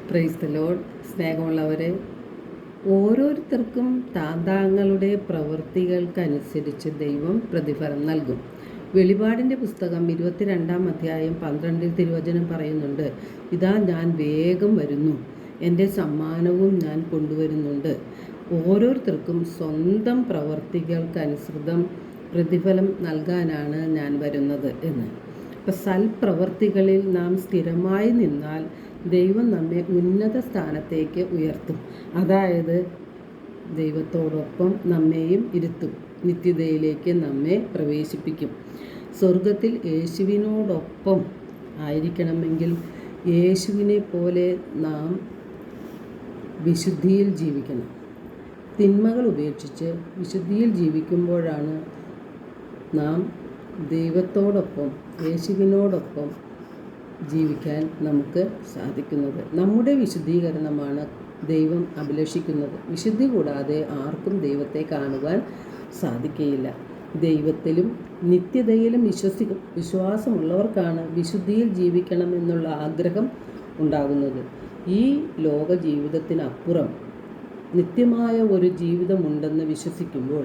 Praise the Lord. സ്നേഹമുള്ളവരെ, ഓരോരുത്തർക്കും താന്താങ്ങളുടെ പ്രവൃത്തികൾക്കനുസരിച്ച് ദൈവം പ്രതിഫലം നൽകും. വെളിപാടിൻ്റെ പുസ്തകം 22-ാം അധ്യായം 12 തിരുവചനം പറയുന്നുണ്ട്, ഇതാ ഞാൻ വേഗം വരുന്നു, എൻ്റെ സമ്മാനവും ഞാൻ കൊണ്ടുവരുന്നുണ്ട്. ഓരോരുത്തർക്കും സ്വന്തം പ്രവൃത്തികൾക്കനുസൃതം പ്രതിഫലം നൽകാനാണ് ഞാൻ വരുന്നത് എന്ന്. ഇപ്പം സൽപ്രവൃത്തികളിൽ നാം സ്ഥിരമായി നിന്നാൽ ദൈവം നമ്മെ ഉന്നത സ്ഥാനത്തേക്ക് ഉയർത്തും. അതായത് ദൈവത്തോടൊപ്പം നമ്മെയും ഇരുത്തും, നിത്യതയിലേക്ക് നമ്മെ പ്രവേശിപ്പിക്കും. സ്വർഗത്തിൽ യേശുവിനോടൊപ്പം ആയിരിക്കണമെങ്കിൽ യേശുവിനെ പോലെ നാം വിശുദ്ധിയിൽ ജീവിക്കണം. തിന്മകൾ ഉപേക്ഷിച്ച് വിശുദ്ധിയിൽ ജീവിക്കുമ്പോഴാണ് നാം ദൈവത്തോടൊപ്പം യേശുവിനോടൊപ്പം ജീവിക്കാൻ നമുക്ക് സാധിക്കുന്നത്. നമ്മുടെ വിശുദ്ധീകരണമാണ് ദൈവം അഭിലഷിക്കുന്നത്. വിശുദ്ധി കൂടാതെ ആർക്കും ദൈവത്തെ കാണുവാൻ സാധിക്കുകയില്ല. ദൈവത്തിലും നിത്യതയിലും വിശ്വാസമുള്ളവർക്കാണ് വിശുദ്ധിയിൽ ജീവിക്കണമെന്നുള്ള ആഗ്രഹം ഉണ്ടാകുന്നത്. ഈ ലോക ജീവിതത്തിനപ്പുറം നിത്യമായ ഒരു ജീവിതമുണ്ടെന്ന് വിശ്വസിക്കുമ്പോൾ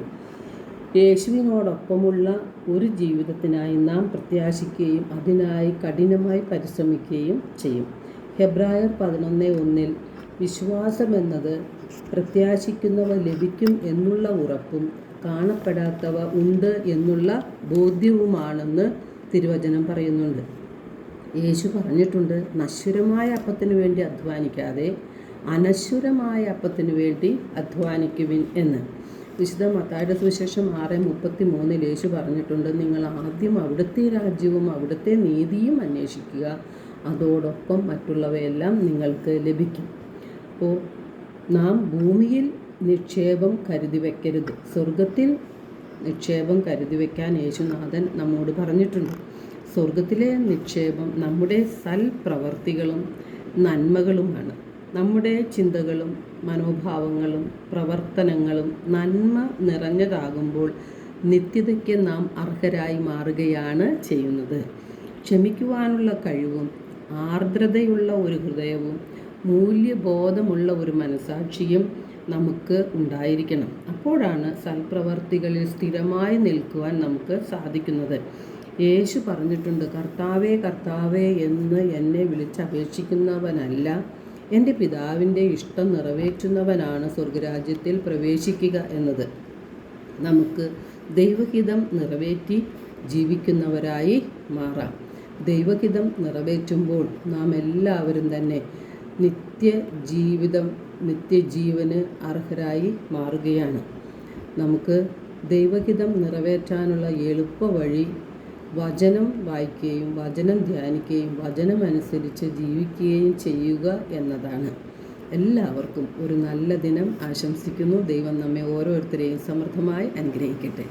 യേശുവിനോടൊപ്പമുള്ള ഒരു ജീവിതത്തിനായി നാം പ്രത്യാശിക്കുകയും അതിനായി കഠിനമായി പരിശ്രമിക്കുകയും ചെയ്യും. ഹെബ്രായർ 11:1 വിശ്വാസമെന്നത് പ്രത്യാശിക്കുന്നവ ലഭിക്കും എന്നുള്ള ഉറപ്പും കാണപ്പെടാത്തവ ഉണ്ട് എന്നുള്ള ബോധ്യവുമാണെന്ന് തിരുവചനം പറയുന്നുണ്ട്. യേശു പറഞ്ഞിട്ടുണ്ട്, നശ്വരമായ അപ്പത്തിനു വേണ്ടി അധ്വാനിക്കാതെ അനശ്വരമായ അപ്പത്തിനു വേണ്ടി അധ്വാനിക്കുവിൻ എന്ന്. വിശുദ്ധ മത്തായിയുടെ സുവിശേഷം 6:33 യേശു പറഞ്ഞിട്ടുണ്ട്, നിങ്ങൾ ആദ്യം അവിടുത്തെ രാജ്യവും അവിടുത്തെ നീതിയും അന്വേഷിക്കുക, അതോടൊപ്പം മറ്റുള്ളവയെല്ലാം നിങ്ങൾക്ക് ലഭിക്കും. അപ്പോൾ നാം ഭൂമിയിൽ നിക്ഷേപം കരുതി വയ്ക്കരുത്, സ്വർഗത്തിൽ നിക്ഷേപം കരുതി വയ്ക്കാൻ യേശുനാഥൻ നമ്മോട് പറഞ്ഞിട്ടുണ്ട്. സ്വർഗത്തിലെ നിക്ഷേപം നമ്മുടെ സൽപ്രവർത്തികളും നന്മകളുമാണ്. നമ്മുടെ ചിന്തകളും മനോഭാവങ്ങളും പ്രവർത്തനങ്ങളും നന്മ നിറഞ്ഞതാകുമ്പോൾ നിത്യതയ്ക്ക് നാം അർഹരായി മാറുകയാണ് ചെയ്യുന്നത്. ക്ഷമിക്കുവാനുള്ള കഴിവും ആർദ്രതയുള്ള ഒരു ഹൃദയവും മൂല്യബോധമുള്ള ഒരു മനസാക്ഷിയും നമുക്ക് ഉണ്ടായിരിക്കണം. അപ്പോഴാണ് സൽപ്രവർത്തികളിൽ സ്ഥിരമായി നിൽക്കുവാൻ നമുക്ക് സാധിക്കുന്നത്. യേശു പറഞ്ഞിട്ടുണ്ട്, കർത്താവേ കർത്താവേ എന്ന് എന്നെ വിളിച്ചപേക്ഷിക്കുന്നവനല്ല, എൻ്റെ പിതാവിൻ്റെ ഇഷ്ടം നിറവേറ്റുന്നവനാണ് സ്വർഗരാജ്യത്തിൽ പ്രവേശിക്കുക എന്നത്. നമുക്ക് ദൈവഹിതം നിറവേറ്റി ജീവിക്കുന്നവരായി മാറാം. ദൈവഹിതം നിറവേറ്റുമ്പോൾ നാം എല്ലാവരും തന്നെ നിത്യജീവന് അർഹരായി മാറുകയാണ്. നമുക്ക് ദൈവഹിതം നിറവേറ്റാനുള്ള എളുപ്പ വഴി വചനം വായിക്കുകയും വചനം ധ്യാനിക്കുകയും വചനമനുസരിച്ച് ജീവിക്കുകയും ചെയ്യുക എന്നതാണ്. എല്ലാവർക്കും ഒരു നല്ല ദിനം ആശംസിക്കുന്നു. ദൈവം നമ്മെ ഓരോരുത്തരെയും സമൃദ്ധമായി അനുഗ്രഹിക്കട്ടെ.